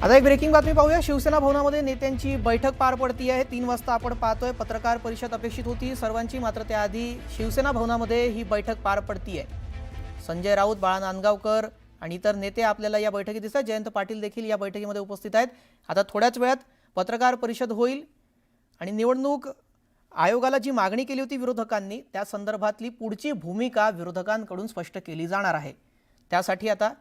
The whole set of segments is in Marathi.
आता एक ब्रेकिंग बातमी पाहूया। शिवसेना भवनामध्ये नेत्यांची बैठक पार पडती आहे। 3 वाजता आपण पाहतोय पत्रकार परिषद अपेक्षित होती सर्वांची, मात्र त्याआधी शिवसेना भवनामध्ये ही बैठक पार पडती आहे। संजय राऊत, बाळा नांदगावकर आणि इतर नेते आपल्याला या बैठकीत दिसतात। जयंत पाटील देखील या बैठकीमध्ये उपस्थित आहेत। आता थोड्याच वेळात पत्रकार परिषद होईल आणि निवडणूक आयोगाला जी मागणी केली होती विरोधकांनी त्या संदर्भातली पुढची भूमिका विरोधकांकडून स्पष्ट केली जाणार आहे। त्यासाठी आता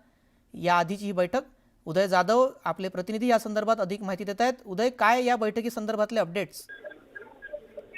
या आधीची ही बैठक, उदय जाधव आपले प्रतिनिधी या संदर्भात अधिक माहिती देत आहेत। उदय, काय या बैठकी संदर्भातले अपडेट्स?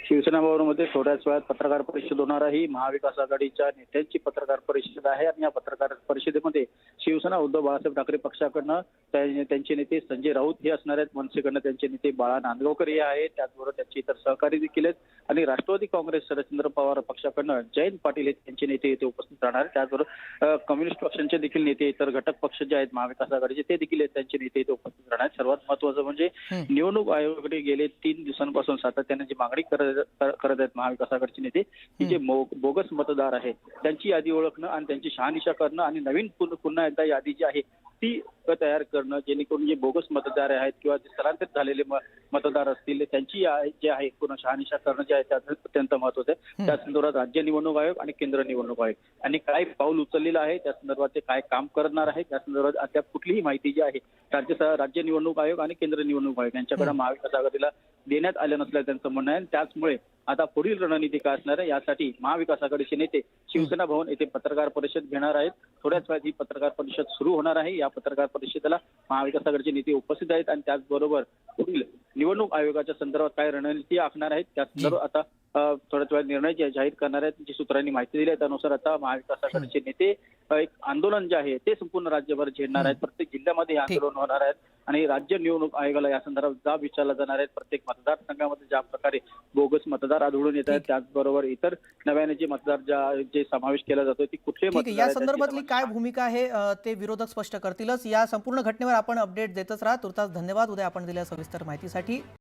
शिवसेना भवनामध्ये थोड्याच वेळात पत्रकार परिषद होणार आहे। महाविकास आघाडीच्या नेत्यांची पत्रकार परिषद आहे आणि या पत्रकार परिषदेमध्ये शिवसेना उद्धव बाळासाहेब ठाकरे पक्षाकडनं त्यांचे नेते संजय राऊत हे असणार आहेत, मनसेकडनं त्यांचे नेते बाळा नांदगावकर हे आहेत, त्याचबरोबर त्यांचे इतर सहकारी देखील आहेत आणि राष्ट्रवादी काँग्रेस शरदचंद्र पवार पक्षाकडनं जयंत पाटील हे त्यांचे नेते इथे उपस्थित राहणार आहेत। त्याचबरोबर कम्युनिस्ट पक्षांचे देखील नेते, इतर घटक पक्ष जे आहेत महाविकास आघाडीचे ते देखील त्यांचे नेते इथे उपस्थित राहणार आहेत। सर्वात महत्त्वाचं म्हणजे निवडणूक आयोगाकडे गेले 3 दिवसांपासून सातत्याने जी मागणी करत आहेत महाविकास आघाडीचे नेते, की जे बोगस मतदार आहेत त्यांची यादी ओळखणं आणि त्यांची शहानिशा करणं आणि नवीन पुन्हा एकदा यादी जी आहे ती तयार करणं, जेणेकरून जे बोगस मतदार आहेत किंवा जे स्थलांतरित झालेले मतदार असतील त्यांची जे आहे पुन्हा शहानिशा करणं जे आहे त्यात अत्यंत महत्त्वाचं आहे। त्या संदर्भात राज्य निवडणूक आयोग आणि केंद्र निवडणूक आयोग आणि काय पाऊल उचललेलं आहे, त्या संदर्भात ते काय काम करणार आहे त्या संदर्भात अद्याप कुठलीही माहिती जी आहे राज्य निवडणूक आयोग आणि केंद्र निवडणूक आयोग यांच्याकडे महाविकास आघाडीला देण्यात आलं नसल्याचं त्यांचं म्हणणं आहे। त्याचमुळे आता पुढील रणनीती काय असणार आहे यासाठी महाविकास आघाडीचे नेते शिवसेना भवन येथे पत्रकार परिषद घेणार आहेत। थोड्याच वेळात ही पत्रकार परिषद सुरू होणार आहे। या पत्रकार परिषदेला महाविकास आघाडीचे नेते उपस्थित आहेत आणि त्याचबरोबर पुढील निवडणूक आयोगाच्या संदर्भात काय रणनीती आखणार आहेत त्या संदर्भात आता थोड्याच वेळात निर्णय जाहीर करणार आहेत। जी सूत्रांनी माहिती दिली आहे त्यानुसार आता महाविकास आघाडीचे नेते एक आंदोलन जे आहे ते संपूर्ण राज्यभर छेडणार आहेत। प्रत्येक जिल्ह्यामध्ये आंदोलन होणार आहेत आणि राज्य निवडणूक आयोगाला या संदर्भात जाब विचारला जाणार आहे। प्रत्येक मतदारसंघामध्ये ज्या प्रकारे बोगस मतदार आढळून येत आहेत त्याचबरोबर इतर नव्याने जे मतदार जे समावेश केला जातो ती कुठले मतदार या संदर्भातली काय भूमिका आहे ते विरोधक स्पष्ट करतीलच। या संपूर्ण घटनेवर आपण अपडेट देतच राहा। तुर्तास धन्यवाद उदय, आपण दिलेल्या सविस्तर माहितीसाठी।